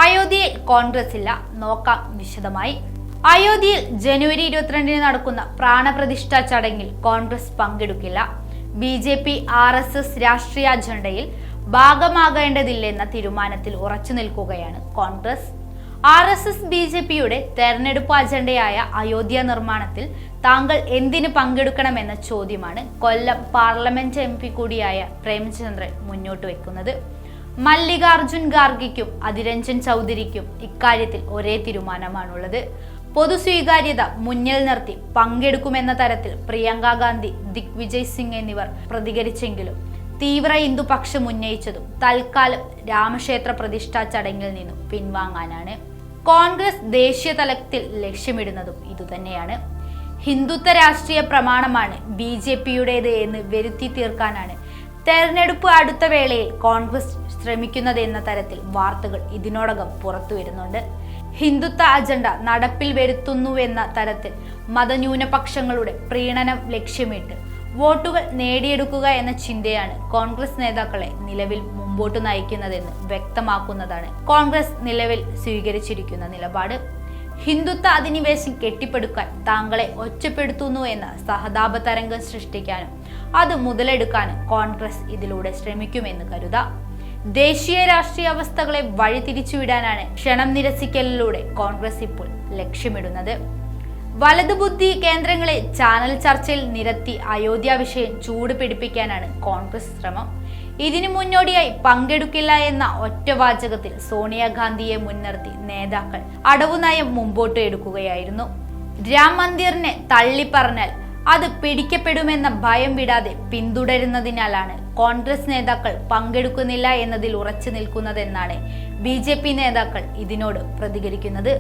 അയോധ്യയിൽ കോൺഗ്രസ് ഇല്ല, നോക്കാം വിശദമായി. അയോധ്യയിൽ ജനുവരി 22 നടക്കുന്ന പ്രാണപ്രതിഷ്ഠാ ചടങ്ങിൽ കോൺഗ്രസ് പങ്കെടുക്കില്ല. BJP RSS രാഷ്ട്രീയ അജണ്ടയിൽ ഭാഗമാകേണ്ടതില്ലെന്ന തീരുമാനത്തിൽ ഉറച്ചു നിൽക്കുകയാണ് കോൺഗ്രസ്. RSS BJPയുടെ തെരഞ്ഞെടുപ്പ് അജണ്ടയായ അയോധ്യ നിർമ്മാണത്തിൽ താങ്കൾ എന്തിന് പങ്കെടുക്കണമെന്ന ചോദ്യമാണ് കൊല്ലം പാർലമെന്റ് MP കൂടിയായ പ്രേമചന്ദ്രൻ മുന്നോട്ട് വെക്കുന്നത്. മല്ലികാർജുൻ ഖാർഗെയ്ക്കും അതിരഞ്ജൻ ചൗധരിക്കും ഇക്കാര്യത്തിൽ ഒരേ തീരുമാനമാണുള്ളത്. പൊതുസ്വീകാര്യത മുന്നിൽ നിർത്തി പങ്കെടുക്കുമെന്ന തരത്തിൽ പ്രിയങ്ക ഗാന്ധി, ദിഗ്വിജയ് സിംഗ് എന്നിവർ പ്രതികരിച്ചെങ്കിലും തീവ്ര ഹിന്ദുപക്ഷം ഉന്നയിച്ചതും തൽക്കാലം രാമക്ഷേത്ര പ്രതിഷ്ഠാ ചടങ്ങിൽ നിന്നും പിൻവാങ്ങാനാണ്. കോൺഗ്രസ് ദേശീയ തലത്തിൽ ലക്ഷ്യമിടുന്നതും ഇതുതന്നെയാണ്. ഹിന്ദുത്വ രാഷ്ട്രീയ പ്രമാണമാണ് BJPയുടേത് എന്ന് വരുത്തി തീർക്കാനാണ് തെരഞ്ഞെടുപ്പ് അടുത്ത വേളയിൽ കോൺഗ്രസ് ശ്രമിക്കുന്നതെന്ന തരത്തിൽ വാർത്തകൾ ഇതിനോടകം പുറത്തു വരുന്നുണ്ട്. ഹിന്ദുത്വ അജണ്ട നടപ്പിൽ വരുത്തുന്നുവെന്ന തരത്തിൽ മതന്യൂനപക്ഷങ്ങളുടെ പ്രീണനം ലക്ഷ്യമിട്ട് വോട്ടുകൾ നേടിയെടുക്കുക എന്ന ചിന്തയാണ് കോൺഗ്രസ് നേതാക്കളെ നിലവിൽ മുമ്പോട്ട് നയിക്കുന്നതെന്ന് വ്യക്തമാക്കുന്നതാണ് കോൺഗ്രസ് നിലവിൽ സ്വീകരിച്ചിരിക്കുന്ന നിലപാട്. ഹിന്ദുത്വ അധിനിവേശം കെട്ടിപ്പടുക്കാൻ താങ്കളെ ഒറ്റപ്പെടുത്തുന്നു എന്ന സഹതാപ തരംഗം സൃഷ്ടിക്കാനും അത് മുതലെടുക്കാനും കോൺഗ്രസ് ഇതിലൂടെ ശ്രമിക്കുമെന്ന് കരുതാം. ദേശീയ രാഷ്ട്രീയ അവസ്ഥകളെ വഴിതിരിച്ചുവിടാനാണ് ക്ഷണം നിരസിക്കലിലൂടെ കോൺഗ്രസ് ഇപ്പോൾ ലക്ഷ്യമിടുന്നത്. വലതുബുദ്ധി കേന്ദ്രങ്ങളെ ചാനൽ ചർച്ചയിൽ നിരത്തി അയോധ്യ വിഷയം ചൂട് പിടിപ്പിക്കാനാണ് കോൺഗ്രസ് ശ്രമം. ഇതിനു മുന്നോടിയായി പങ്കെടുക്കില്ല എന്ന ഒറ്റവാചകത്തിൽ സോണിയാഗാന്ധിയെ മുൻനിർത്തി നേതാക്കൾ അടവുനയം മുമ്പോട്ട് എടുക്കുകയായിരുന്നു. രാം മന്ദിറിനെ തള്ളിപ്പറഞ്ഞാൽ അത് പിടിക്കപ്പെടുമെന്ന ഭയം വിടാതെ പിന്തുടരുന്നതിനാലാണ് കോൺഗ്രസ് നേതാക്കൾ പങ്കെടുക്കുന്നില്ല എന്നതിൽ ഉറച്ചു നിൽക്കുന്നതെന്നാണ് BJP നേതാക്കൾ ഇതിനോട് പ്രതികരിക്കുന്നത്.